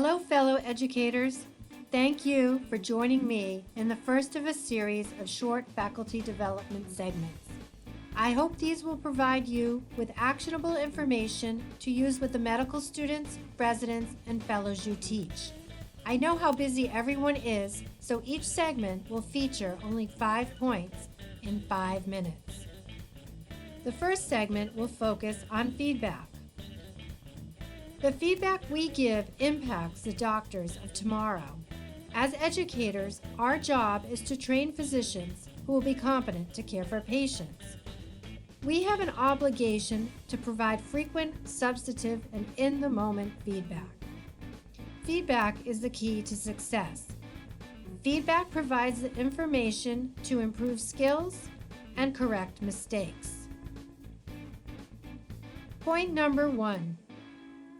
Hello, fellow educators. Thank you for joining me in the first of a series of short faculty development segments. I hope these will provide you with actionable information to use with the medical students, residents, and fellows you teach. I know how busy everyone is, so each segment will feature only 5 points in 5 minutes. The first segment will focus on feedback. The feedback we give impacts the doctors of tomorrow. As educators, our job is to train physicians who will be competent to care for patients. We have an obligation to provide frequent, substantive, and in-the-moment feedback. Feedback is the key to success. Feedback provides the information to improve skills and correct mistakes. Point number 1.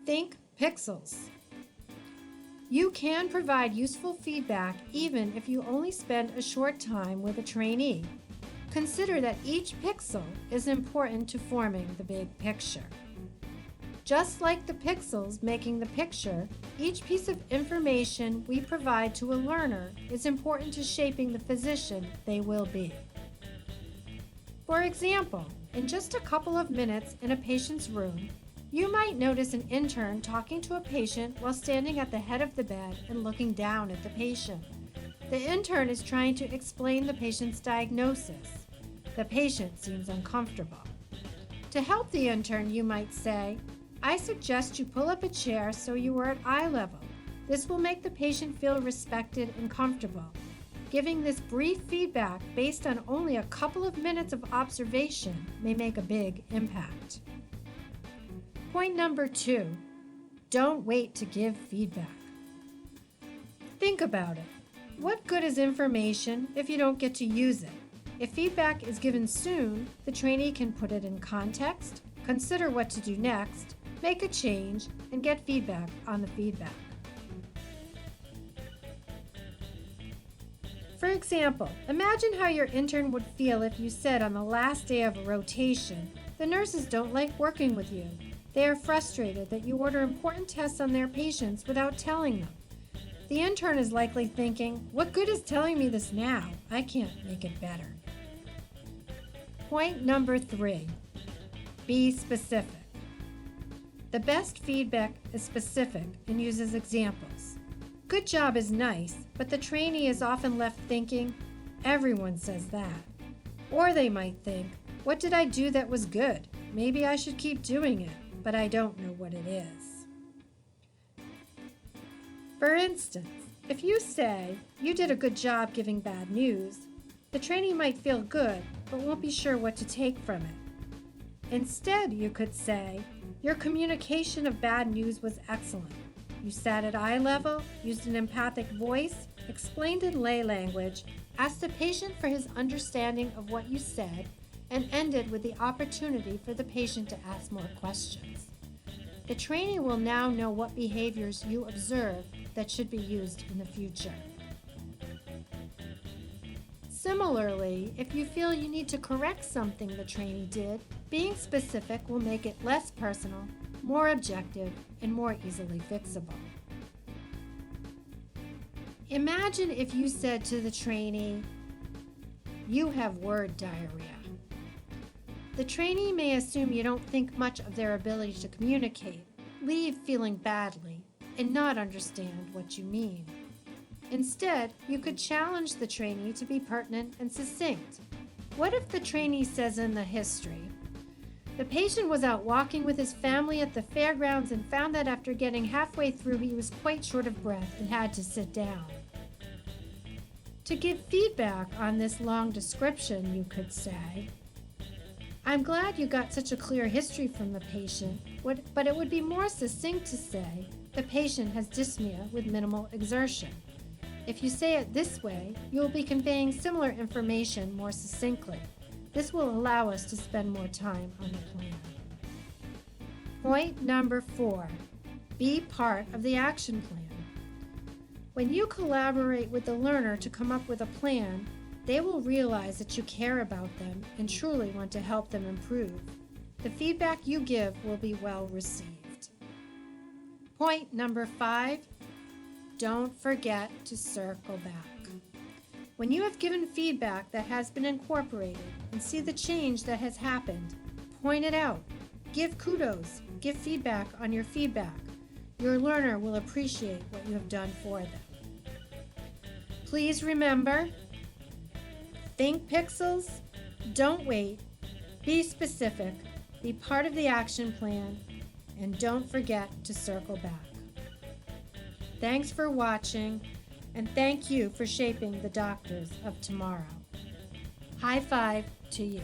Think pixels. You can provide useful feedback even if you only spend a short time with a trainee. Consider that each pixel is important to forming the big picture. Just like the pixels making the picture, each piece of information we provide to a learner is important to shaping the physician they will be. For example, in just a couple of minutes in a patient's room, you might notice an intern talking to a patient while standing at the head of the bed and looking down at the patient. The intern is trying to explain the patient's diagnosis. The patient seems uncomfortable. To help the intern, you might say, "I suggest you pull up a chair so you are at eye level. This will make the patient feel respected and comfortable." Giving this brief feedback based on only a couple of minutes of observation may make a big impact. Point number 2, don't wait to give feedback. Think about it. What good is information if you don't get to use it? If feedback is given soon, the trainee can put it in context, consider what to do next, make a change, and get feedback on the feedback. For example, imagine how your intern would feel if you said on the last day of a rotation, "The nurses don't like working with you. They are frustrated that you order important tests on their patients without telling them." The intern is likely thinking, "What good is telling me this now? I can't make it better." Point number 3, be specific. The best feedback is specific and uses examples. "Good job" is nice, but the trainee is often left thinking, "Everyone says that." Or they might think, "What did I do that was good? Maybe I should keep doing it, but I don't know what it is." For instance, if you say, "You did a good job giving bad news," the trainee might feel good, but won't be sure what to take from it. Instead, you could say, "Your communication of bad news was excellent. You sat at eye level, used an empathic voice, explained in lay language, asked the patient for his understanding of what you said, and ended with the opportunity for the patient to ask more questions." The trainee will now know what behaviors you observe that should be used in the future. Similarly, if you feel you need to correct something the trainee did, being specific will make it less personal, more objective, and more easily fixable. Imagine if you said to the trainee, "You have word diarrhea." The trainee may assume you don't think much of their ability to communicate, leave feeling badly, and not understand what you mean. Instead, you could challenge the trainee to be pertinent and succinct. What if the trainee says in the history, "The patient was out walking with his family at the fairgrounds and found that after getting halfway through he was quite short of breath and had to sit down." To give feedback on this long description, you could say, "I'm glad you got such a clear history from the patient, but it would be more succinct to say, the patient has dyspnea with minimal exertion." If you say it this way, you will be conveying similar information more succinctly. This will allow us to spend more time on the plan. Point number 4, be part of the action plan. When you collaborate with the learner to come up with a plan, they will realize that you care about them and truly want to help them improve. The feedback you give will be well received. Point number 5, don't forget to circle back. When you have given feedback that has been incorporated and see the change that has happened, point it out. Give kudos. Give feedback on your feedback. Your learner will appreciate what you have done for them. Please remember, think pixels, don't wait, be specific, be part of the action plan, and don't forget to circle back. Thanks for watching, and thank you for shaping the doctors of tomorrow. High five to you.